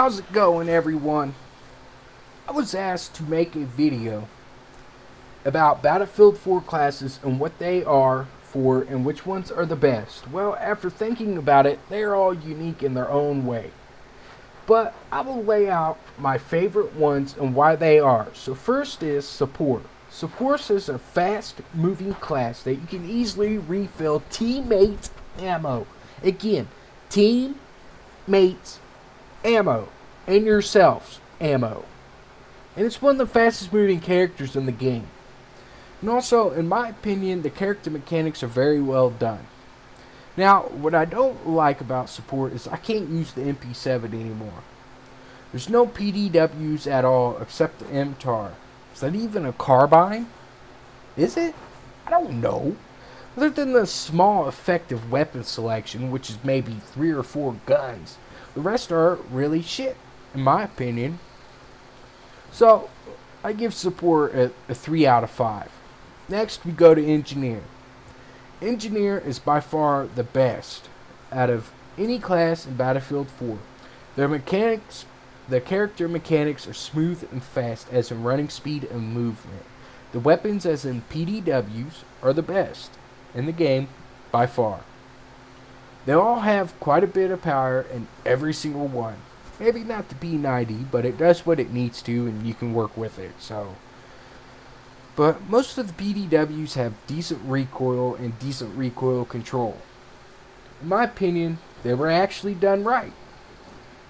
How's it going, everyone? I was asked to make a video about Battlefield 4 classes and what they are for and which ones are the best. Well, after thinking about it, they are all unique in their own way. But I will lay out my favorite ones and why they are. So first is Support. Support is a fast-moving class that you can easily refill teammate ammo. Again, teammates ammo and yourselves ammo. And it's one of the fastest moving characters in the game. And also, in my opinion, the character mechanics are very well done. Now, what I don't like about Support is I can't use the MP7 anymore. There's no PDWs at all except the MTAR. Is that even a carbine? Is it? I don't know. Other than the small effective weapon selection, which is maybe 3 or 4 guns, the rest are really shit, in my opinion. So, I give Support a 3 out of 5. Next, we go to Engineer. Engineer is by far the best out of any class in Battlefield 4. The character mechanics are smooth and fast, as in running speed and movement. The weapons, as in PDWs, are the best in the game by far. They all have quite a bit of power in every single one. Maybe not the P90, but it does what it needs to, and you can work with it. But most of the PDWs have decent recoil and decent recoil control. In my opinion, they were actually done right.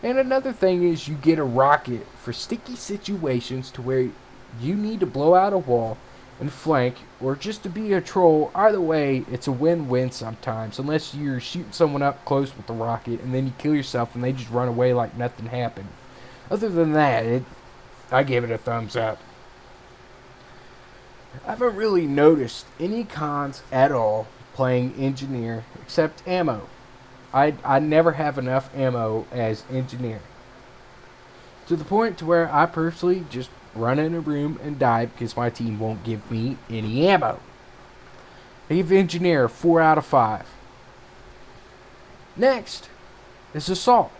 And another thing is you get a rocket for sticky situations to where you need to blow out a wall and flank, or just to be a troll. Either way, it's a win-win sometimes, unless you're shooting someone up close with the rocket and then you kill yourself and they just run away like nothing happened. Other than that, I give it a thumbs up. I haven't really noticed any cons at all playing Engineer except ammo. I never have enough ammo as Engineer, to the point to where I personally just run in a room and die because my team won't give me any ammo. I give Engineer 4 out of 5. Next is Assault.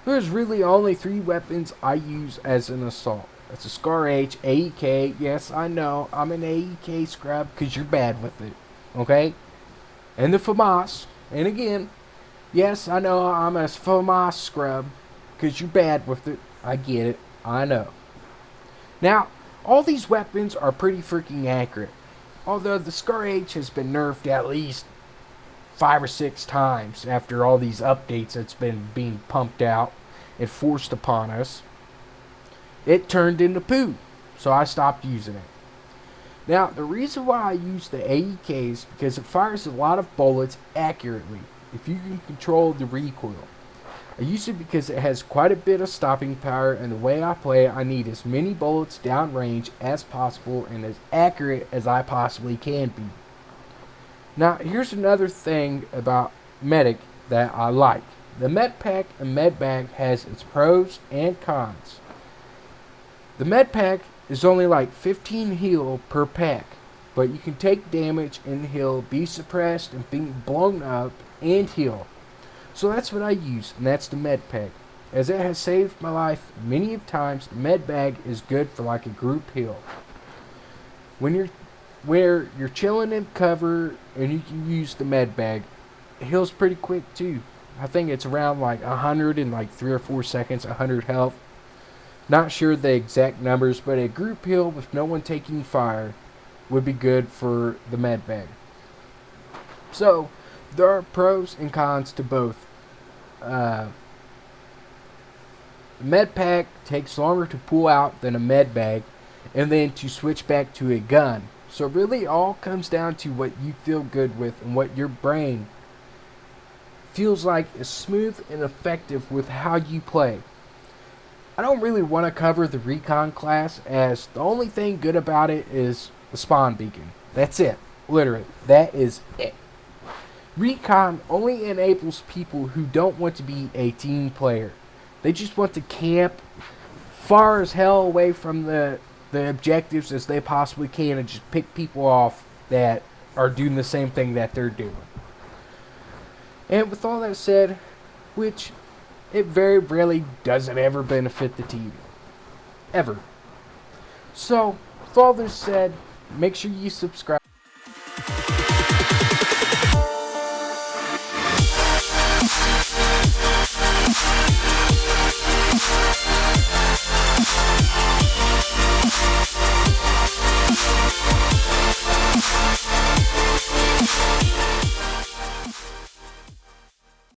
There's really only 3 weapons I use as an Assault. That's a Scar H, AEK. Yes, I know, I'm an AEK scrub because you're bad with it. Okay? And the FAMAS. And again, yes, I know I'm a FAMAS scrub because you're bad with it. I get it. I know. Now, all these weapons are pretty freaking accurate. Although the Scar H has been nerfed at least 5 or 6 times after all these updates that's been being pumped out and forced upon us. It turned into poo, so I stopped using it. Now, the reason why I use the AEK is because it fires a lot of bullets accurately if you can control the recoil. I use it because it has quite a bit of stopping power, and the way I play it, I need as many bullets downrange as possible and as accurate as I possibly can be. Now, here's another thing about Medic that I like. The Med Pack and Med Bag has its pros and cons. The Med Pack is only like 15 heal per pack, but you can take damage and heal, be suppressed and be blown up and heal. So that's what I use, and that's the Med Pack. As it has saved my life many of times, the Med Bag is good for like a group heal. When you're chilling in cover and you can use the Med Bag, it heals pretty quick too. I think it's around like 100 in like 3 or 4 seconds, 100 health. Not sure the exact numbers, but a group heal with no one taking fire would be good for the Med Bag. So, there are pros and cons to both. The Med Pack takes longer to pull out than a Med Bag, and then to switch back to a gun. So it really all comes down to what you feel good with and what your brain feels like is smooth and effective with how you play. I don't really want to cover the Recon class, as the only thing good about it is the spawn beacon. That's it. Literally. That is it. Recon only enables people who don't want to be a team player. They just want to camp far as hell away from the objectives as they possibly can and just pick people off that are doing the same thing that they're doing. And with all that said, which it very rarely doesn't ever benefit the team. Ever. So, with all this said, make sure you subscribe.